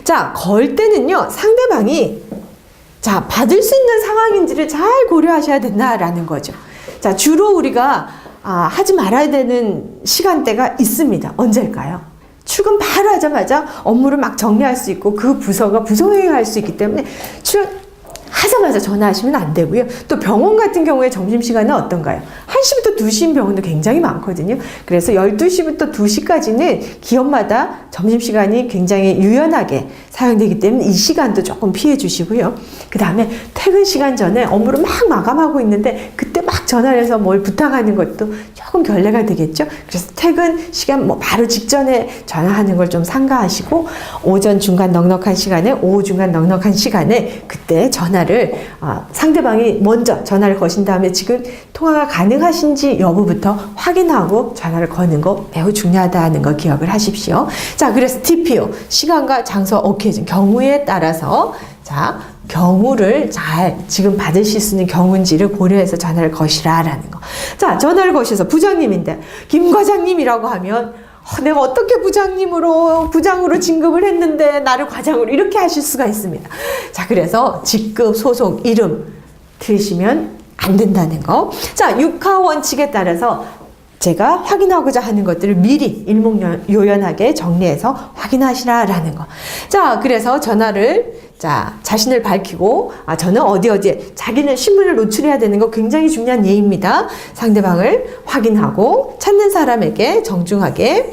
자, 걸 때는요, 상대방이 자, 받을 수 있는 상황인지를 잘 고려하셔야 된다라는 거죠. 자, 주로 우리가 하지 말아야 되는 시간대가 있습니다. 언제일까요? 출근 바로 하자마자 업무를 막 정리할 수 있고 그 부서가 부서회의할 수 있기 때문에 하자마자 전화하시면 안 되고요. 또 병원 같은 경우에 점심시간은 어떤가요? 1시부터 2시인 병원도 굉장히 많거든요. 그래서 12시부터 2시까지는 기업마다 점심시간이 굉장히 유연하게 사용되기 때문에 이 시간도 조금 피해 주시고요. 그 다음에 퇴근 시간 전에 업무를 막 마감하고 있는데 그때 막 전화를 해서 뭘 부탁하는 것도 조금 결례가 되겠죠. 그래서 퇴근 시간 바로 직전에 전화하는 걸 좀 삼가하시고 오전 중간 넉넉한 시간에 오후 중간 넉넉한 시간에 그때 전화를 상대방이 먼저 전화를 거신 다음에 지금 통화가 가능하신지 여부부터 확인하고 전화를 거는 거 매우 중요하다는 거 기억을 하십시오. 자, 그래서 TPO 시간과 장소 오케이전 경우에 따라서 자, 경우를 잘 지금 받으실 수 있는 경우인지를 고려해서 전화를 거시라라는 거. 자, 전화를 거셔서 부장님인데 김 과장님이라고 하면 내가 어떻게 부장으로 진급을 했는데 나를 과장으로 이렇게 하실 수가 있습니다. 자, 그래서 직급, 소속, 이름 들으시면 안 된다는 거. 자, 육하 원칙에 따라서 제가 확인하고자 하는 것들을 미리 일목요연하게 정리해서 확인하시라라는 거. 자, 그래서 전화를 자신을 밝히고 저는 어디에 자기는 신분을 노출해야 되는 거 굉장히 중요한 예입니다. 상대방을 확인하고 찾는 사람에게 정중하게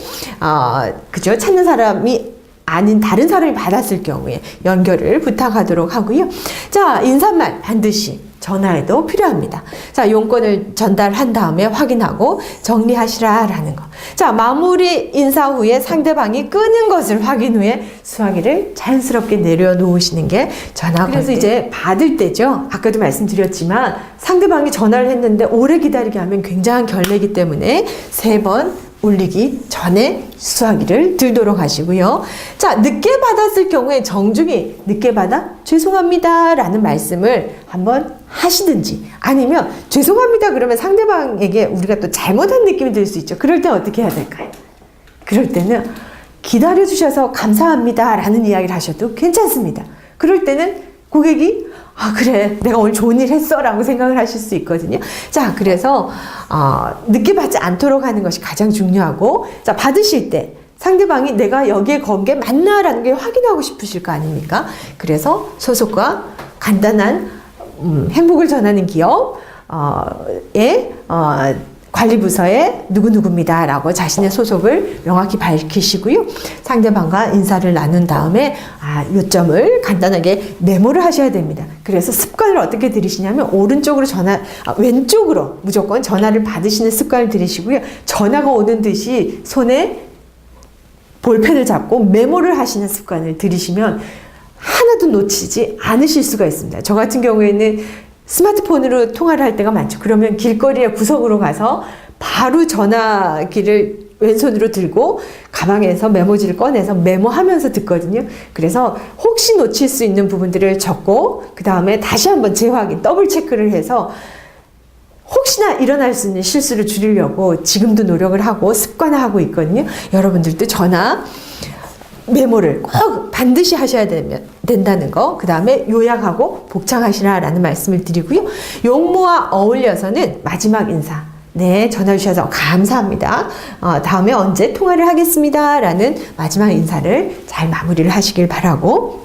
그죠? 찾는 사람이 아닌 다른 사람이 받았을 경우에 연결을 부탁하도록 하고요. 자, 인사말 반드시 전화에도 필요합니다. 자, 용건을 전달한 다음에 확인하고 정리하시라라는 거. 자, 마무리 인사 후에 상대방이 끄는 것을 확인 후에 수화기를 자연스럽게 내려놓으시는 게 전화. 그래서 이제 받을 때죠. 아까도 말씀드렸지만 상대방이 전화를 했는데 오래 기다리게 하면 굉장한 결례이기 때문에 3번 울리기 전에 수화기를 들도록 하시고요. 자, 늦게 받았을 경우에 정중히 늦게 받아 죄송합니다 라는 말씀을 한번 하시든지 아니면 죄송합니다 그러면 상대방에게 우리가 또 잘못한 느낌이 들 수 있죠. 그럴 때 어떻게 해야 될까요? 그럴 때는 기다려 주셔서 감사합니다 라는 이야기를 하셔도 괜찮습니다. 그럴 때는 고객이 그래 내가 오늘 좋은 일 했어 라고 생각을 하실 수 있거든요. 자, 그래서 늦게 받지 않도록 하는 것이 가장 중요하고, 자, 받으실 때 상대방이 내가 여기에 건 게 맞나 라는 게 확인하고 싶으실 거 아닙니까? 그래서 소속과 간단한 행복을 전하는 기업의 관리부서의 누구누구입니다 라고 자신의 소속을 명확히 밝히시고요. 상대방과 인사를 나눈 다음에 요점을 간단하게 메모를 하셔야 됩니다. 그래서 습관을 어떻게 들이시냐면 오른쪽으로 왼쪽으로 무조건 전화를 받으시는 습관을 들이시고요. 전화가 오는 듯이 손에 볼펜을 잡고 메모를 하시는 습관을 들이시면 하나도 놓치지 않으실 수가 있습니다. 저 같은 경우에는 스마트폰으로 통화를 할 때가 많죠. 그러면 길거리의 구석으로 가서 바로 전화기를 왼손으로 들고 가방에서 메모지를 꺼내서 메모하면서 듣거든요. 그래서 혹시 놓칠 수 있는 부분들을 적고 그 다음에 다시 한번 재확인, 더블 체크를 해서 혹시나 일어날 수 있는 실수를 줄이려고 지금도 노력을 하고 습관화하고 있거든요. 여러분들도 전화 메모를 꼭 반드시 하셔야 된다는 거. 그 다음에 요약하고 복창하시라라는 말씀을 드리고요. 용무와 어울려서는 마지막 인사. 네, 전화 주셔서 감사합니다. 다음에 언제 통화를 하겠습니다. 라는 마지막 인사를 잘 마무리를 하시길 바라고,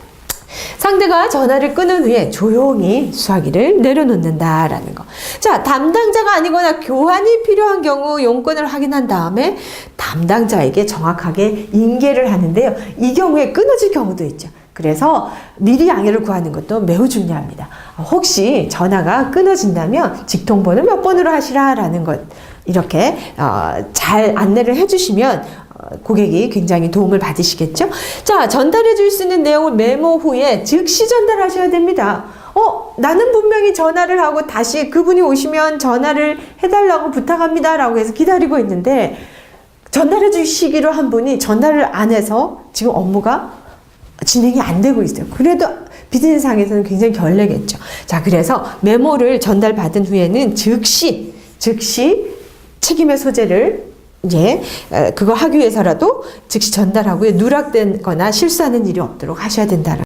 상대가 전화를 끊은 후에 조용히 수화기를 내려놓는다라는 거. 자, 담당자가 아니거나 교환이 필요한 경우 용건을 확인한 다음에 담당자에게 정확하게 인계를 하는데요. 이 경우에 끊어질 경우도 있죠. 그래서 미리 양해를 구하는 것도 매우 중요합니다. 혹시 전화가 끊어진다면 직통번호 몇 번으로 하시라라는 것, 이렇게 잘 안내를 해주시면 고객이 굉장히 도움을 받으시겠죠? 자, 전달해 줄 수 있는 내용을 메모 후에 즉시 전달하셔야 됩니다. 나는 분명히 전화를 하고 다시 그분이 오시면 전화를 해달라고 부탁합니다 라고 해서 기다리고 있는데 전달해 주시기로 한 분이 전달을 안 해서 지금 업무가 진행이 안 되고 있어요. 그래도 비즈니스상에서는 굉장히 결례겠죠. 자, 그래서 메모를 전달받은 후에는 즉시 책임의 소재를 이제 그거 하기 위해서라도 즉시 전달하고요. 누락되거나 실수하는 일이 없도록 하셔야 된다는